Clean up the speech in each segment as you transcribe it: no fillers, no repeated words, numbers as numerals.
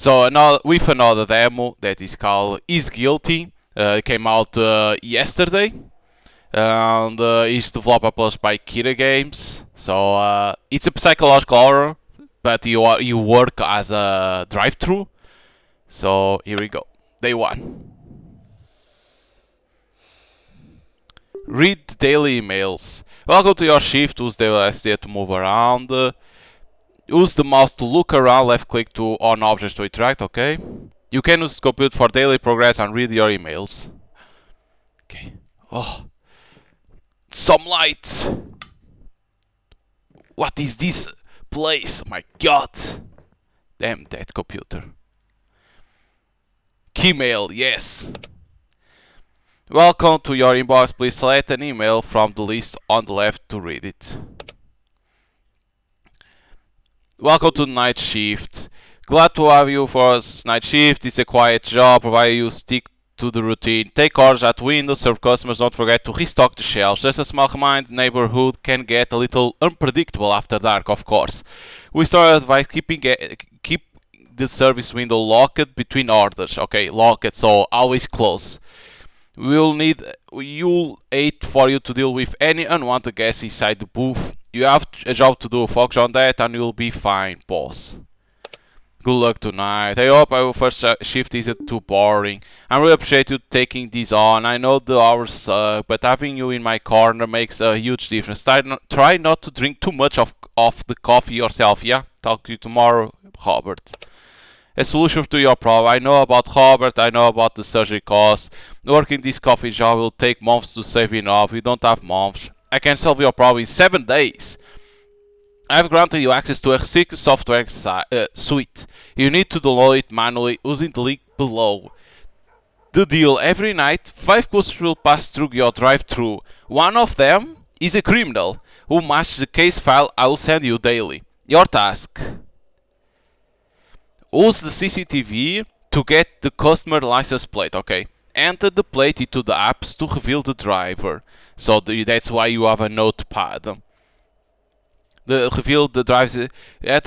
So with another demo that is called Is Guilty. It came out yesterday, and is developed and published by Kira Games. So it's a psychological horror, but you work as a drive-through. So here we go. Day 1. Read daily emails. Welcome to your shift. Use the LSD to move around. Use the mouse to look around. Left click to on objects to interact. Okay. You can use the computer for daily progress and read your emails. Okay. Oh, some light. What is this place? Oh my God. Damn that computer. Keymail. Yes. Welcome to your inbox. Please select an email from the list on the left to read it. Welcome to night shift. Glad to have you for us. Night shift is a quiet job, provided you stick to the routine. Take orders at windows, serve customers, don't forget to restock the shelves. Just a small reminder, neighborhood can get a little unpredictable after dark, of course. We start advice keep the service window locked between orders. Okay, locked, so always close. You'll hate for you to deal with any unwanted guests inside the booth. You have a job to do, focus on that and you'll be fine, boss. Good luck tonight. I hope our first shift isn't too boring. I really appreciate you taking this on. I know the hours suck, but having you in my corner makes a huge difference. Try not to drink too much of the coffee yourself, yeah? Talk to you tomorrow, Robert. A solution to your problem. I know about Robert, I know about the surgery costs. Working this coffee job will take months to save enough. We don't have months. I can solve your problem in 7 days. I've granted you access to a restricted software suite. You need to download it manually using the link below. The deal: every night, 5 customers will pass through your drive-thru. One of them is a criminal who matches the case file I will send you daily. Your task: use the CCTV to get the customer license plate, okay? Enter the plate into the apps to reveal the driver. So that's why you have a notepad. Enter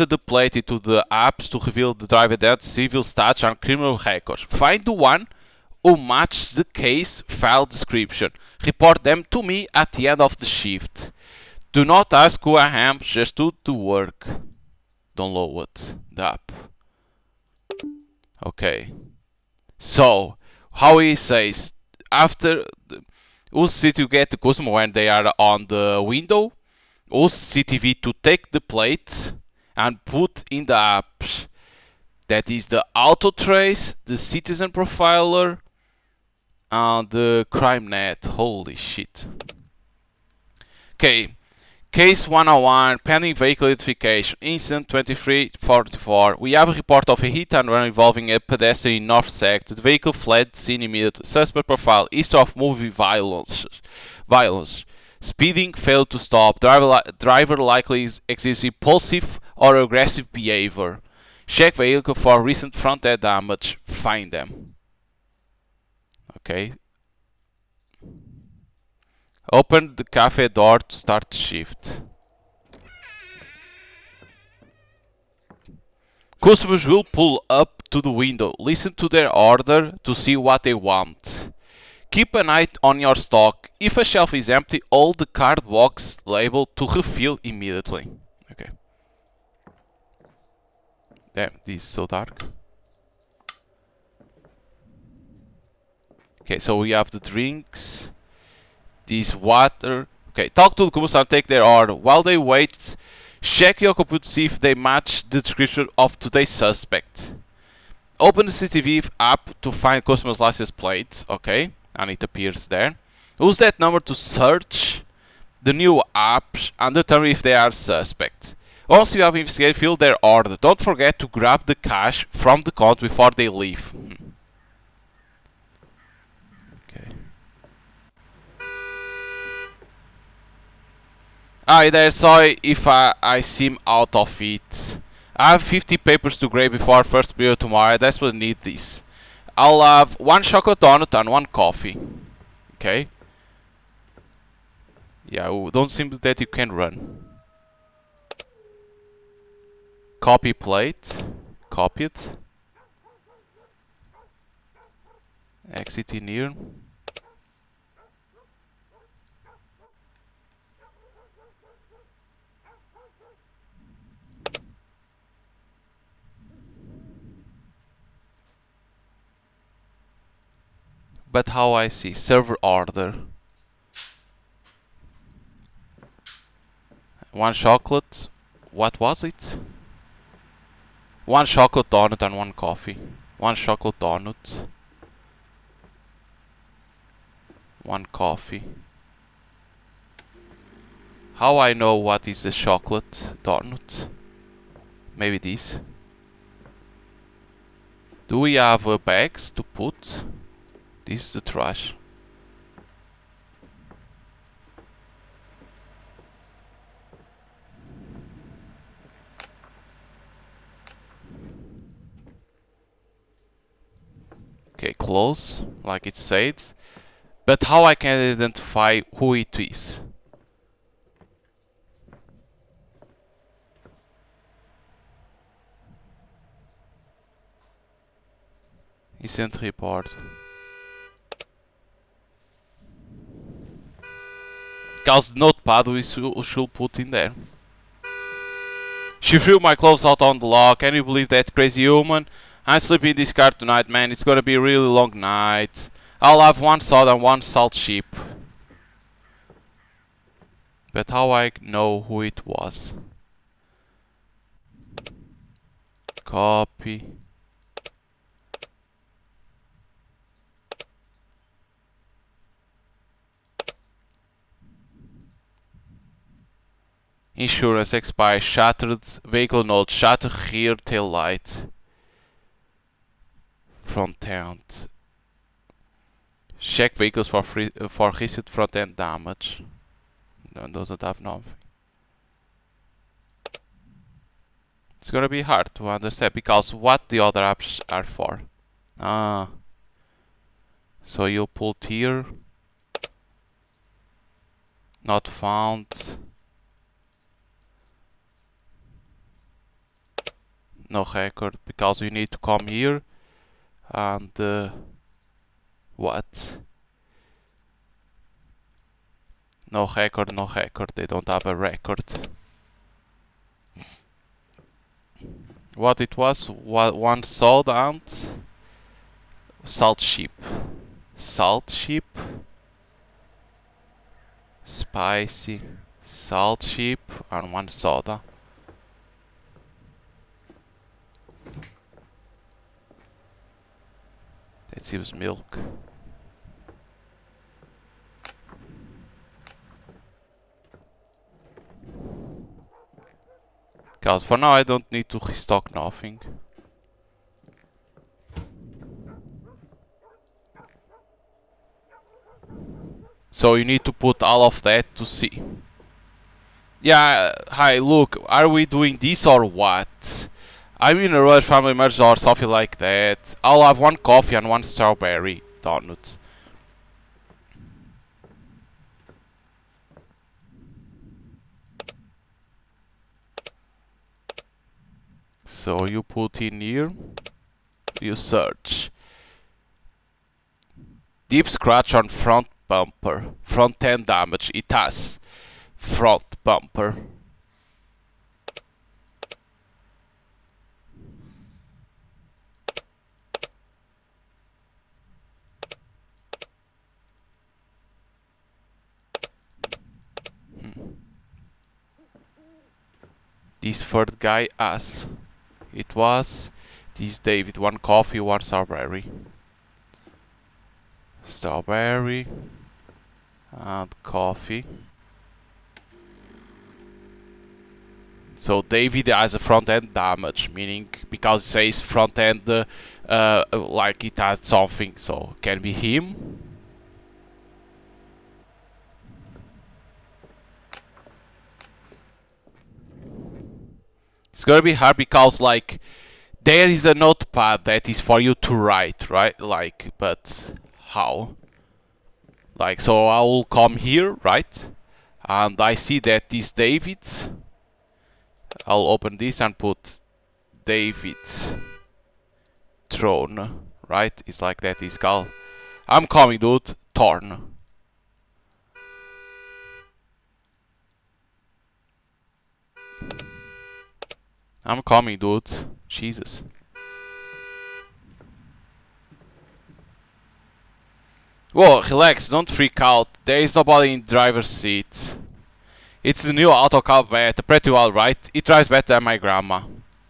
the plate into the apps to reveal the driver identity, civil status and criminal records. Find the one who matches the case file description. Report them to me at the end of the shift. Do not ask who I am, just do the work. Download the app. Okay. So, how he says, after use to get the customer when they are on the window, use CCTV to take the plate and put in the apps. That is the auto trace, the citizen profiler, and the crime net. Holy shit. Okay. Case 101, pending vehicle identification, incident 2344. We have a report of a hit and run involving a pedestrian in North Sect. The vehicle fled the scene immediately. Suspect profile, history of movie violence. Speeding, failed to stop. Driver likely exhibits impulsive or aggressive behavior. Check vehicle for recent front end damage. Find them. Okay. Open the cafe door to start the shift. Customers will pull up to the window. Listen to their order to see what they want. Keep an eye on your stock. If a shelf is empty, hold the card box label to refill immediately. Okay. Damn, this is so dark. Okay, so we have the drinks. This water. Okay, talk to the customers and take their order. While they wait, check your computer to see if they match the description of today's suspect. Open the CCTV app to find customer's license plate. Okay, and it appears there. Use that number to search the new apps and determine if they are suspect. Once you have investigated, fill their order. Don't forget to grab the cash from the counter before they leave. Hi there, sorry if I seem out of it. I have 50 papers to grade before first period tomorrow. I desperately need this. I'll have 1 chocolate donut and 1 coffee. Okay. Yeah, don't seem that you can run. Copy plate. Copy it. Exit in here. But how I see server order. One chocolate. What was it? One chocolate donut and one coffee. One chocolate donut. One coffee. How I know what is a chocolate donut? Maybe this. Do we have bags to put? This is the trash. Okay, close, like it said. But how I can identify who it is? Incident report. Because notepad we should put in there. She threw my clothes out on the lawn. Can you believe that, crazy human? I'm sleeping in this car tonight, man. It's gonna be a really long night. I'll have one soda and one salt chip. But how I know who it was? Copy. Insurance expired. Shattered vehicle note. Shattered rear tail light. Front end. Check vehicles for recent front end damage. No, doesn't have nothing. It's gonna be hard to understand because what the other apps are for. Ah. So you put here. Not found. No record because you need to come here and what? No record, no record. They don't have a record. What it was? One soda and salt chip. Salt chip. Spicy. Salt chip and one soda. That seems milk. Because for now I don't need to restock nothing. So you need to put all of that to see. Yeah, hi, look, are we doing this or what? I'm in a Royal Family merge or something like that. I'll have one coffee and one strawberry donut. So you put in here, you search. Deep scratch on front bumper. Front end damage. It has front bumper. This third guy has. It was this David. One coffee, one strawberry. Strawberry and coffee. So David has a front end damage, meaning because it says front end like it had something, so can be him. It's gonna be hard because like there is a notepad that is for you to write, right? Like, but how? Like, so I will come here, right? And I see that this David. I'll open this and put David Throne, right? It's like that is called. I'm coming, dude. Torn. I'm coming, dude. Jesus. Whoa, relax, don't freak out. There is nobody in the driver's seat. It's the new autocar beta, pretty well, right? It drives better than my grandma.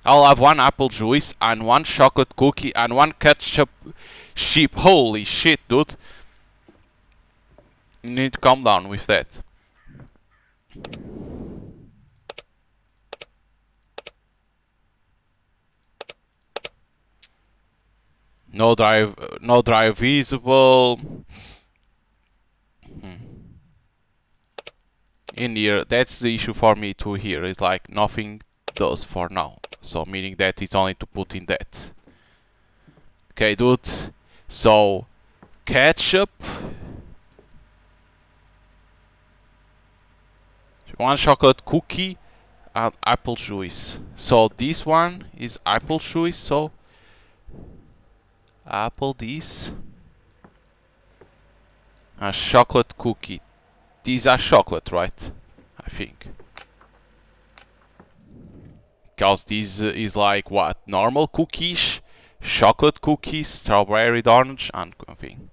I'll have one apple juice and one chocolate cookie and one ketchup sheep. Holy shit, dude. You need to calm down with that. No drive visible. In here, that's the issue for me too here. It's like nothing does for now. So meaning that it's only to put in that. Okay, dude. So ketchup. One chocolate cookie and apple juice. So this one is apple juice, so apple this. A chocolate cookie. These are chocolate, right? I think. Because this is like what? Normal cookies, chocolate cookies, strawberry orange, and thing.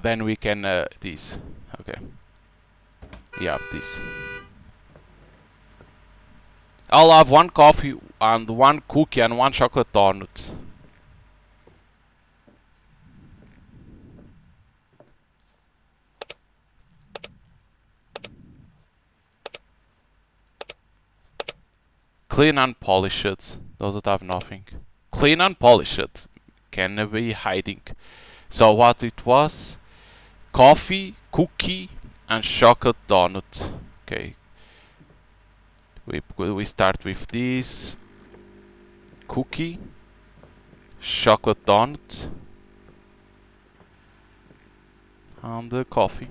Then we can this. Okay. We have this. I'll have one coffee and one cookie and one chocolate donut. Clean and polished. Doesn't have nothing. Clean and polished. Can be hiding. So what it was? Coffee, cookie, and chocolate donut. Okay. We start with this. Cookie. Chocolate donut. And the coffee.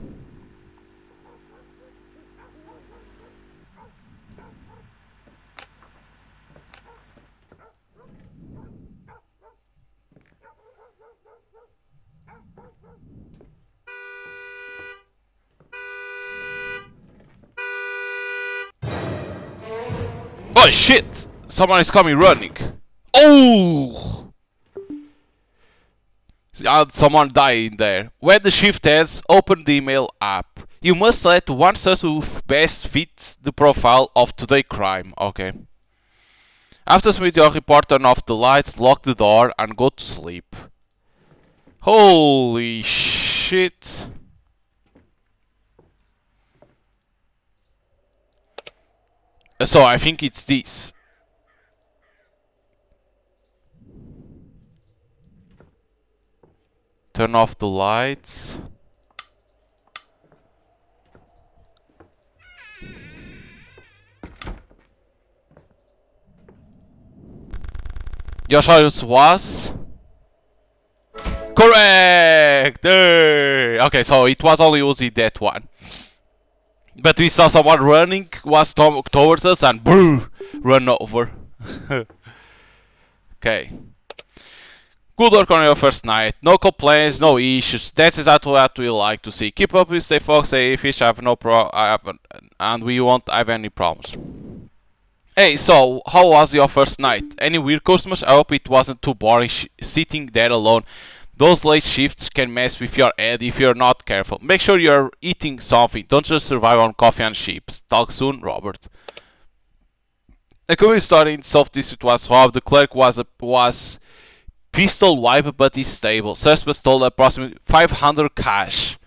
Oh shit! Someone is coming running. Oh! Someone died in there. When the shift ends, open the email app. You must select one source who best fits the profile of today's crime. Okay. After submitting your report, turn off the lights, lock the door, and go to sleep. Holy shit. So I think it's this. Turn off the lights. Your choice was correct. Okay, so it was only using that one. But we saw someone running, was towards us, and brrr, run over. Okay. Good work on your first night. No complaints, no issues. That's exactly what we like to see. Keep up, stay focused, stay fish. I have no and we won't have any problems. Hey, so how was your first night? Any weird customers? I hope it wasn't too boring sitting there alone. Those late shifts can mess with your head if you're not careful. Make sure you're eating something. Don't just survive on coffee and chips. Talk soon, Robert. A community story in South District was robbed. The clerk was pistol whipped but is stable. Suspect stole approximately 500 cash.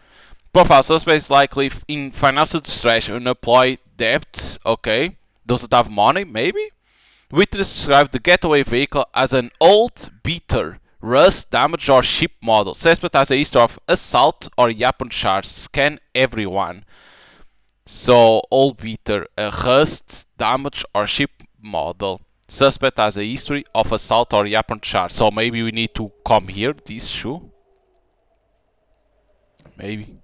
Profile suspect is likely in financial distress, unemployed, debt. Okay. Doesn't have money, maybe? Witness described the getaway vehicle as an old beater, rust, damaged, or ship model. Suspect has a history of assault or weapon charge. Scan everyone. So, old beater, a rust, damaged, or ship model. Suspect has a history of assault or weapon charge. So maybe we need to come here, this shoe? Maybe.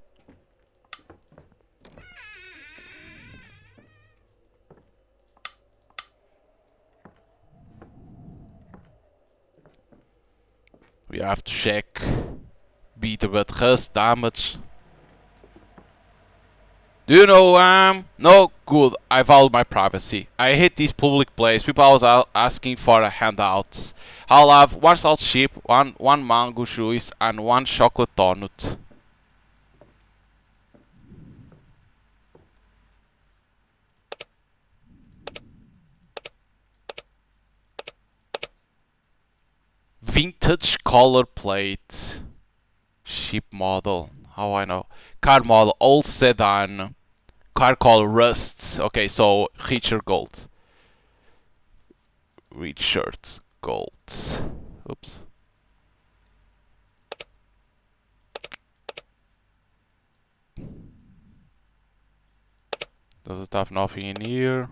We have to check. Beat with ghost damage. Do you know who I am? No? Good. I value my privacy. I hate this public place. People always asking for handouts. I'll have one salt chip, one mango juice, and one chocolate donut. Vintage color plate. Ship model. How I know? Car model. Old sedan. Car color rusts. Okay, so Richard Gold. Richard Gold. Oops. Does it have nothing in here?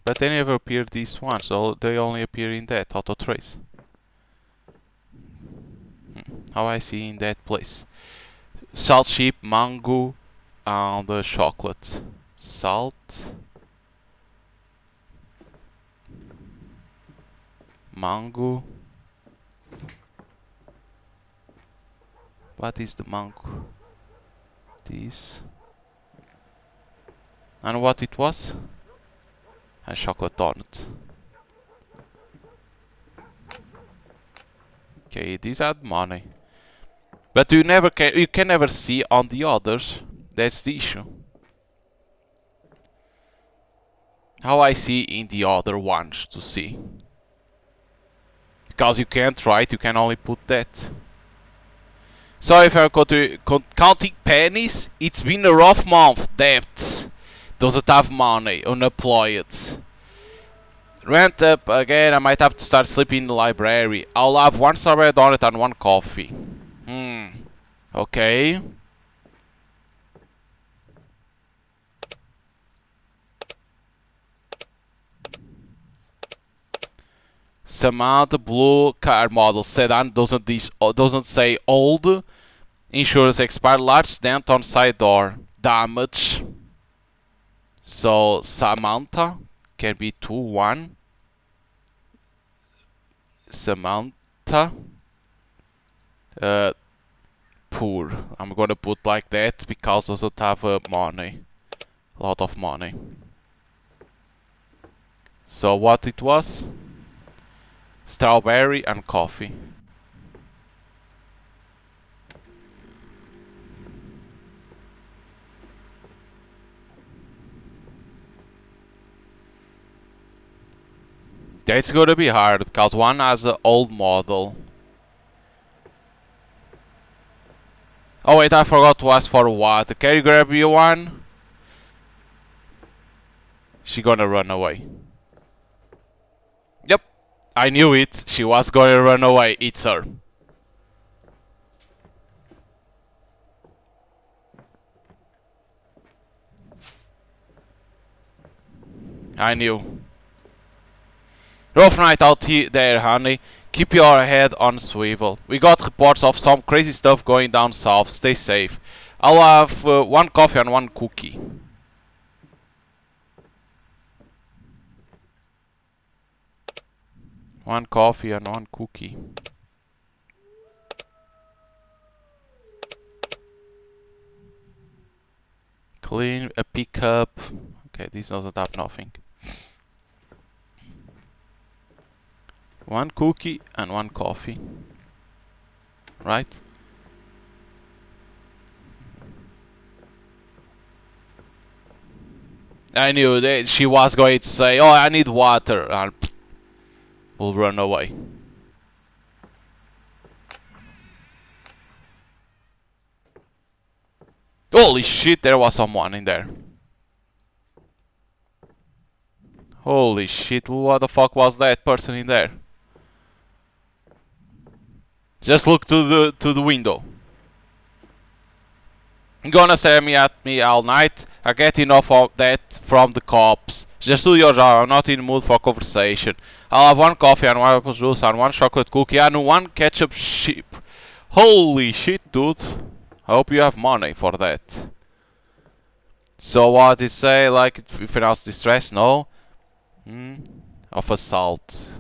But they never appear these ones, so they only appear in that auto trace. How I see in that place. Salt chip, mango, and chocolate. Salt. Mango. What is the mango? This. And what it was? And chocolate donut. Okay, these add money. But you can never see on the others. That's the issue. How I see in the other ones to see. Because you can't write, you can only put that. So if I go to counting pennies, it's been a rough month. Debt. Doesn't have money. Unemployed. Rent up again. I might have to start sleeping in the library. I'll have one strawberry donut and one coffee. Okay. Samantha blue car model sedan doesn't say old. Insurance expired. Large dent on side door. Damage. So Samantha can be 2-1. Samantha. Poor. I'm gonna put like that because doesn't have money. A lot of money. So what it was? Strawberry and coffee. That's gonna be hard because one has an old model. Oh wait, I forgot to ask for what. Can you grab me one? She gonna run away. Yep, I knew it. She was gonna run away. It's her. I knew. Rough night out there, honey. Keep your head on swivel. We got reports of some crazy stuff going down south. Stay safe. I'll have one coffee and one cookie. One coffee and one cookie. Clean a pickup. Okay, this doesn't have nothing. One cookie and one coffee. Right? I knew that she was going to say, oh, I need water, and will run away. Holy shit, there was someone in there. Holy shit, what the fuck was that person in there? Just look to the window. Gonna stare at me all night. I get enough of that from the cops. Just do your job. I'm not in the mood for conversation. I'll have one coffee and one apple juice and one chocolate cookie and one ketchup chip. Holy shit, dude. I hope you have money for that. So what did it say? Like if it was distress? No. Of assault.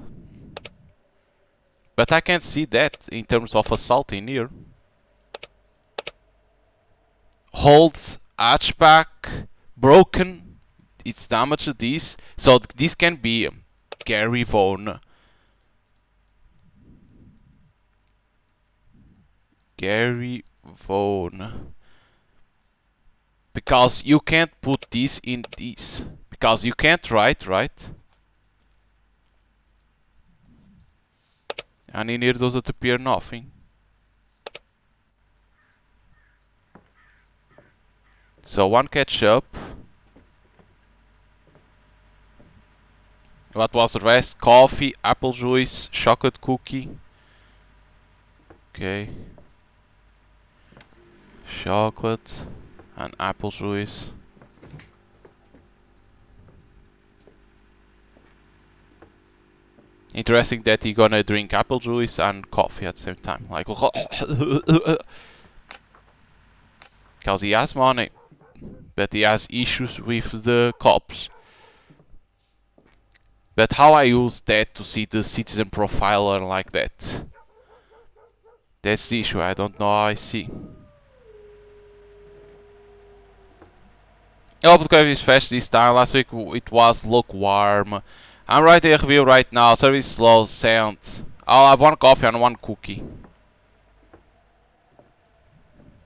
But I can't see that in terms of assault in here. Hold, hatchback, broken. It's damage to this. So this can be Gary Vaughan. Gary Vaughan. Because you can't put this in this. Because you can't write, right? And in here doesn't appear nothing. So one ketchup. What was the rest? Coffee, apple juice, chocolate cookie. Okay. Chocolate and apple juice. Interesting that he gonna drink apple juice and coffee at the same time. Like, because he has money, but he has issues with the cops. But how I use that to see the citizen profiler like that? That's the issue. I don't know how I see. I hope the coffee is fresh this time. Last week it was lukewarm. I'm writing a review right now. Service slow, sound. I'll have one coffee and one cookie.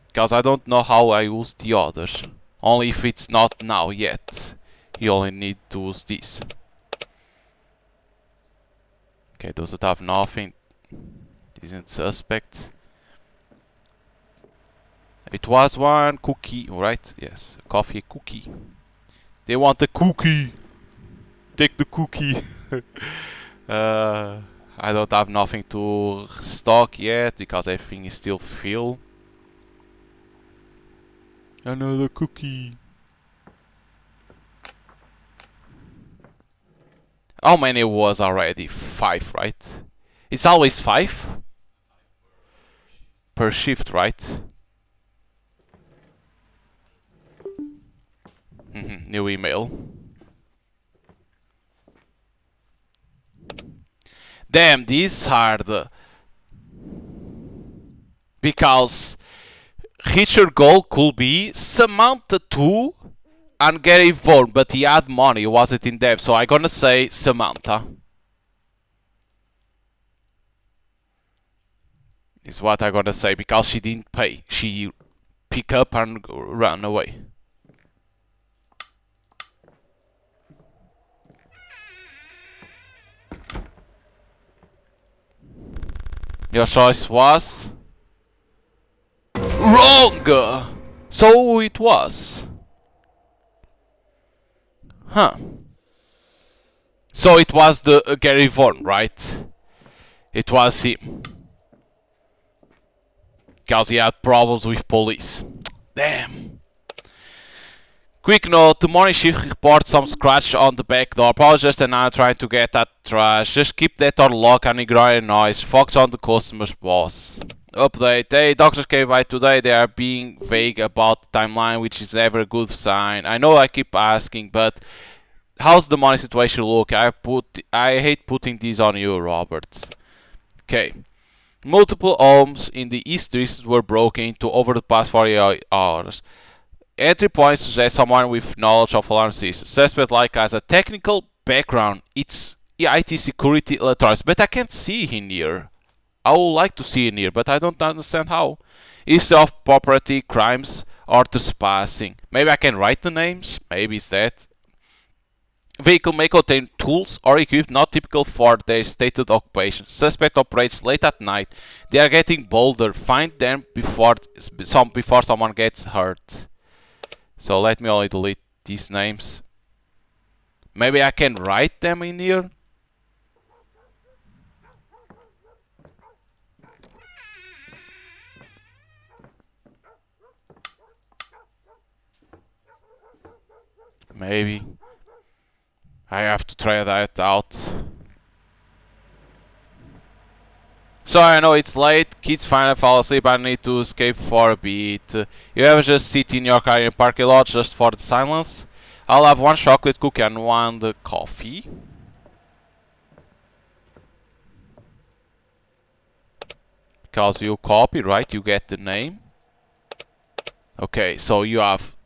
Because I don't know how I use the others. Only if it's not now yet. You only need to use this. Okay, doesn't have nothing. Isn't suspect. It was one cookie, right? Yes, a coffee cookie. They want the cookie. Take the cookie. I don't have nothing to stock yet because everything is still full. Another cookie. How many was already? 5, right? It's always 5 per shift, right? New email. Damn, this is hard. Because Richard goal could be Samantha 2 and Gary Vaughan, but he had money, was it in debt? So I'm gonna say Samantha. Is what I'm gonna say because she didn't pay. She pick up and run away. Your choice was wrong. So it was. Huh. So it was the Gary Vaughan, right? It was him. Because he had problems with police. Damn. Quick note, the morning shift reports some scratch on the back door. Apologies and I'm trying to get that trash. Just keep that door locked and ignore any noise. Focus on the customer's boss. Update. Hey, doctors came by today. They are being vague about the timeline, which is never a good sign. I know I keep asking, but how's the money situation look? I hate putting this on you, Robert. Okay. Multiple homes in the East District were broken into over the past 48 hours. Entry points suggest someone with knowledge of alarm systems. Suspect like has a technical background. It's IT security electronics, but I can't see in here. I would like to see in here, but I don't understand how. History of property, crimes, or trespassing. Maybe I can write the names. Maybe it's that. Vehicle may contain tools or equipment not typical for their stated occupation. Suspect operates late at night. They are getting bolder. Find them before someone gets hurt. So let me only delete these names. Maybe I can write them in here. Maybe. I have to try that out. So I know it's late, kids finally fall asleep, I need to escape for a bit. You ever just sit in your car in a parking lot just for the silence? I'll have one chocolate cookie and one coffee. because you copy, right? You get the name. Okay, so you have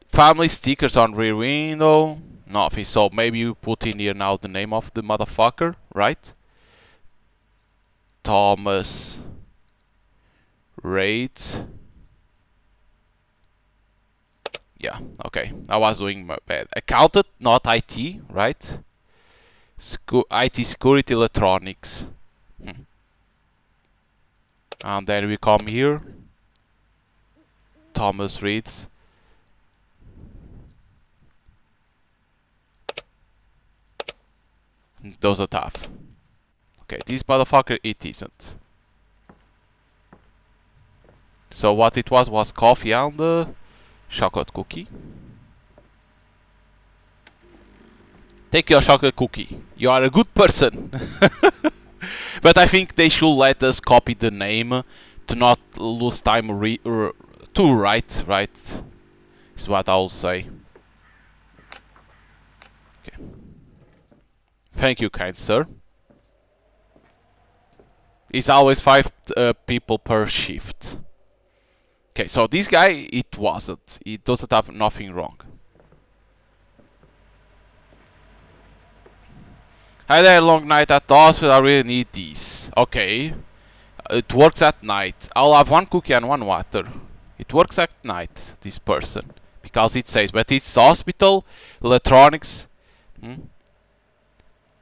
family stickers on rear window. Nothing. So maybe you put in here now the name of the motherfucker, right? Thomas Reid. Yeah, okay. I was doing my bad. Accountant, not IT, right? IT security electronics. And then we come here. Thomas Reid. Those are tough. Okay, this motherfucker, it isn't. So what it was coffee and chocolate cookie. Take your chocolate cookie. You are a good person. But I think they should let us copy the name to not lose time to write, right? Is what I'll say. Okay. Thank you, kind sir. It's always 5 people per shift. Okay, so this guy, it wasn't. It doesn't have nothing wrong. Hi there, long night at the hospital. I really need these. Okay. It works at night. I'll have 1 cookie and 1 water. It works at night, this person. Because it says, but it's hospital, electronics. The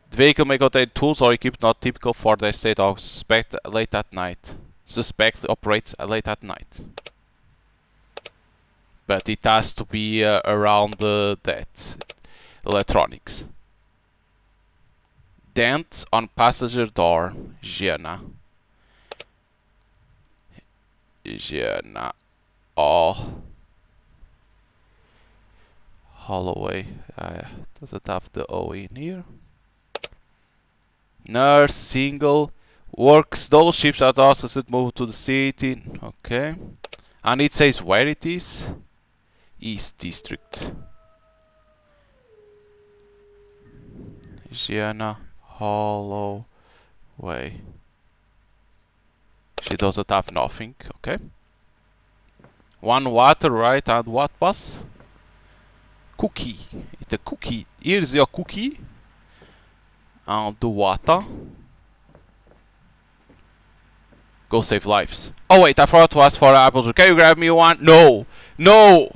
vehicle may contain tools or equipment not typical for their state or suspect late at night. Suspect operates late at night. But it has to be around that. Electronics. Dent on passenger door. Jena. Jena. Oh. Holloway. Does it have the O in here? Nurse, single. Works those shifts at us it move to the city. Okay. And it says where it is. East District. Jena Holloway. She doesn't have nothing. Okay. 1 water, right? And what was? Cookie. It's a cookie. Here's your cookie. And the water. Go save lives. Oh wait, I forgot to ask for apples. Can you grab me one? No! No!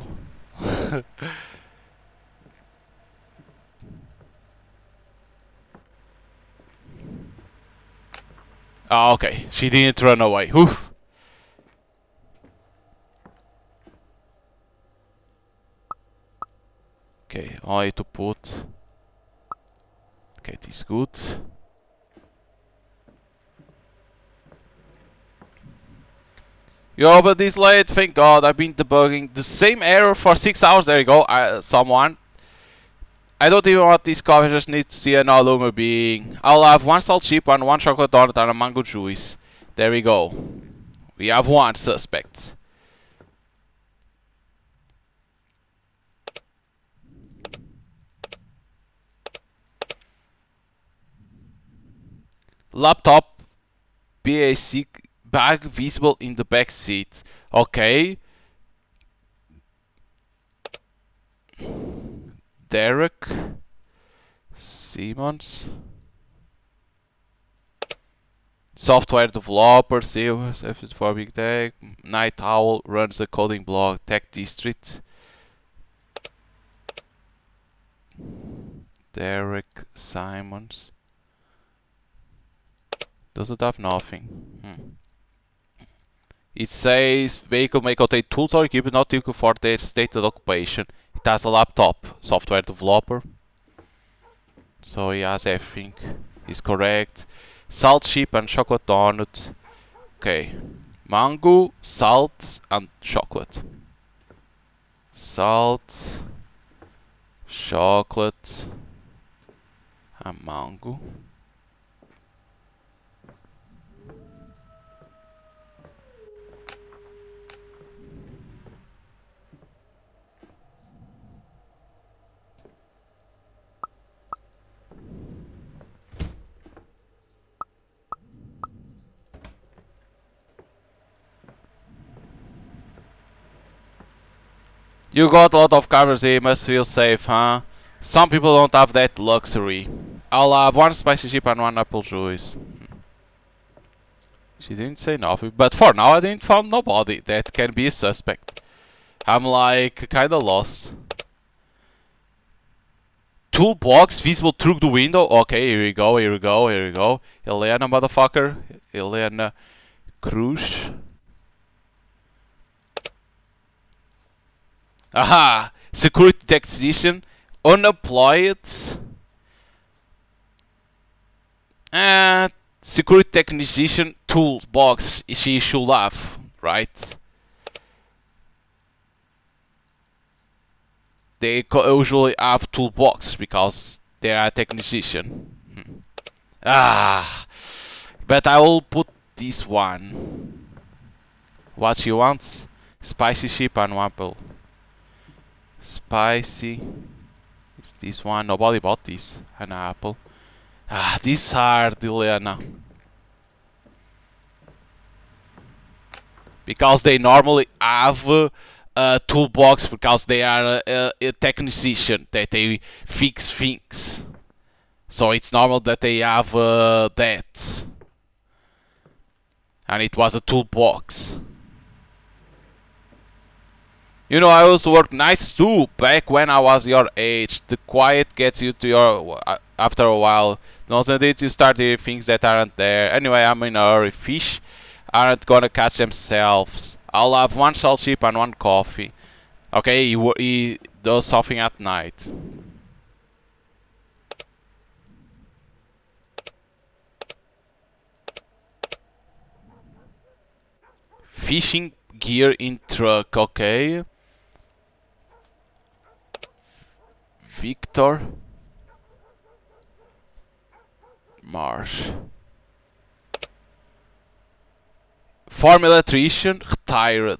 Oh, okay. She didn't run away. Oof. Okay, only to put. Okay, this is good. Yo, but this late, thank God, I've been debugging the same error for 6 hours. There you go, someone. I don't even want this coffee, just need to see an all being. I'll have 1 salt chip and 1 chocolate donut and a mango juice. There we go. We have 1 suspect. Laptop BAC bag visible in the back seat. Okay. Derek Simmons. Software developer, CFS for Big Tech. Night Owl runs a coding blog, Tech District. Derek Simons. Doesn't have nothing. It says vehicle may contain tools or equipment not typical for their stated occupation. It has a laptop, software developer. So he has everything. Is correct. Salt chip and chocolate donut. Okay. Mango, salt and chocolate. Salt, chocolate and mango. You got a lot of covers here, must feel safe, huh? Some people don't have that luxury. I'll have one spicy chip and one apple juice. She didn't say nothing, but for now I didn't find nobody that can be a suspect. I'm like kinda lost. Toolbox visible through the window. Okay, here we go, here we go, here we go. Elena, motherfucker. Elena Cruz. Aha! Security technician. Unemployed. Security technician toolbox she should have, right? They usually have toolbox because they are a technician. But I will put this one. What she wants? Spicy chip and apple. Spicy. It's this one. Nobody bought this. An apple. This hard, Elena. Because they normally have a toolbox because they are a technician that they fix things. So it's normal that they have that. And it was a toolbox. You know, I used to work nights too back when I was your age. The quiet gets you to your after a while. Doesn't it? You start hearing things that aren't there. Anyway, I'm in a hurry. Fish aren't gonna catch themselves. I'll have one salt chip and one coffee. Okay, he does something at night. Fishing gear in truck, okay. Victor Marsh. Farm electrician, retired.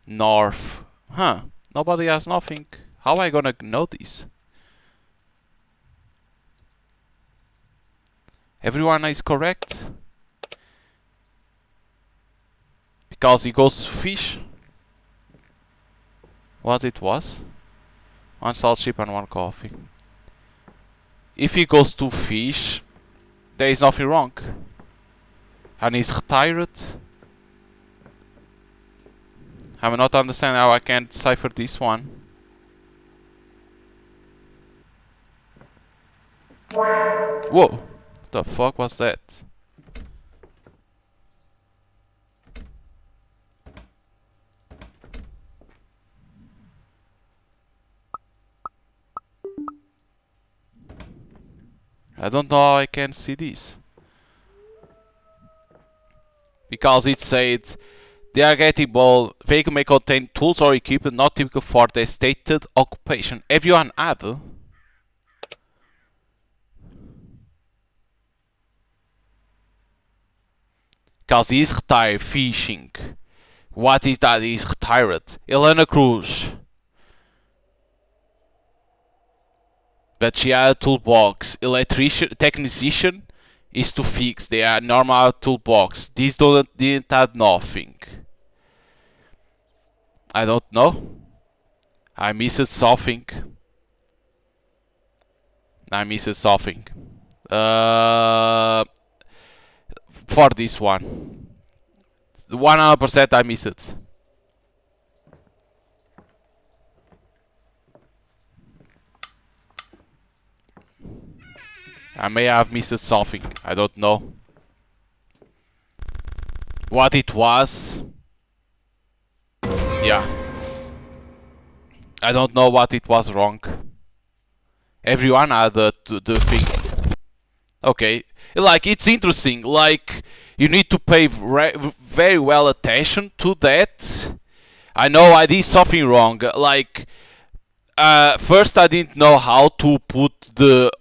North. Huh. Nobody has nothing. How am I gonna know this? Everyone is correct? Because he goes fish. What it was? One salt chip and one coffee. If he goes to fish, there is nothing wrong. And he's retired. I'm not understanding how I can't decipher this one. Whoa! What the fuck was that? I don't know how I can see this. Because it said they are getting bold. Vehicle may contain tools or equipment not typical for their stated occupation. Everyone had. Because he's retired fishing. What is that? He's retired. Elena Cruz. But she had a toolbox. Electrician, technician is to fix. They are normal toolbox. These didn't have nothing. I don't know. I missed something. For this one. 100% I missed it. I may have missed something. I don't know. What it was. Yeah. I don't know what it was wrong. Everyone had the thing. Okay. Like, it's interesting. Like, you need to pay very well attention to that. I know I did something wrong. Like, first I didn't know how to put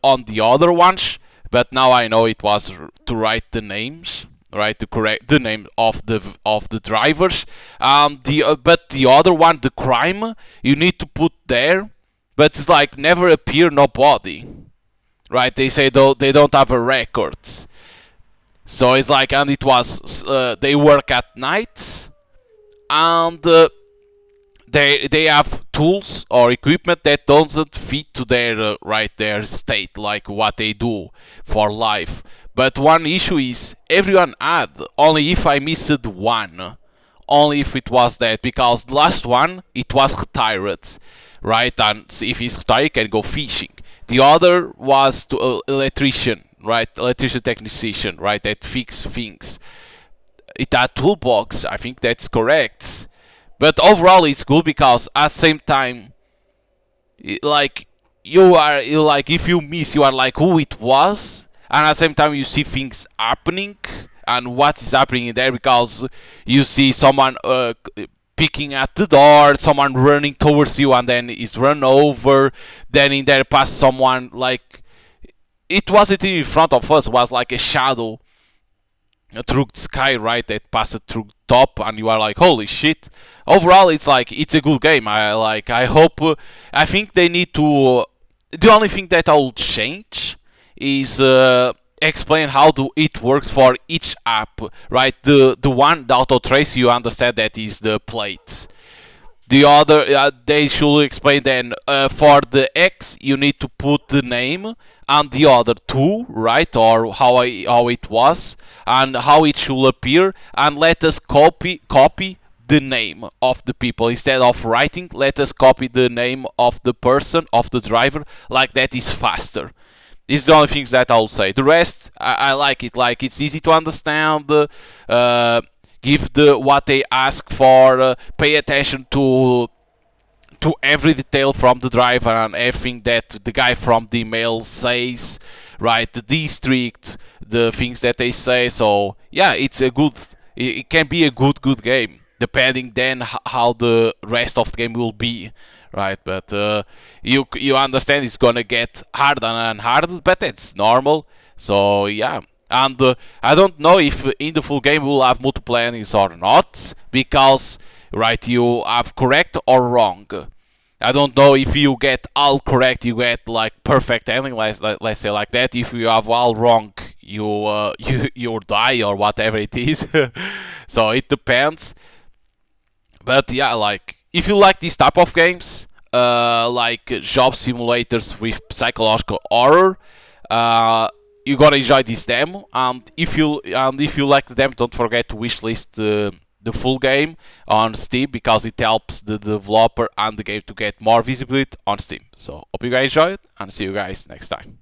on the other ones, but now I know it was to write the names, right? To correct the name of the drivers. But the other one, the crime, you need to put there, but it's like never appear nobody, right? They say though they don't have a record. So it's like, and it was they work at night, and they have tools or equipment that doesn't fit to their their state, like what they do for life. But one issue is everyone had only if I missed one, only if it was that, because the last one it was retired, right? And if he's retired, he can go fishing. The other was to electrician, right? Electrician technician, right? That fix things. It had toolbox. I think that's correct. But overall, it's good because at the same time, like you like if you miss, you are like who it was, and at the same time you see things happening and what is happening in there because you see someone picking at the door, someone running towards you, and then is run over. Then in there past someone like it wasn't in front of us, it was like a shadow through the sky, right? That passed through top, and you are like, holy shit. Overall, it's like it's a good game. I hope. I think they need to. The only thing that I will change is explain how it works for each app, right? The one the auto trace, you understand that is the plate. The other, they should explain then for the X, you need to put the name and the other two, right? Or how it was and how it should appear, and let us copy the name of the people instead of writing. Let us copy the name of the person, of the driver, like that is faster. It's the only things that I'll say. The rest, I like it. Like it's easy to understand. Give the what they ask for. Pay attention to every detail from the driver and everything that the guy from the email says. Right, the district, the things that they say. So yeah, it's a good. It can be a good game, depending then how the rest of the game will be, right? But you understand it's gonna get harder and harder, but it's normal. So yeah, and I don't know if in the full game we'll have multiplayer endings or not, because right, you have correct or wrong. I don't know if you get all correct, you get like perfect ending. Let's say like that. If you have all wrong, you die or whatever it is. So it depends. But yeah, like if you like this type of games, like job simulators with psychological horror, you gotta enjoy this demo. And if you like the demo, don't forget to wishlist the full game on Steam, because it helps the developer and the game to get more visibility on Steam. So hope you guys enjoy it, and see you guys next time.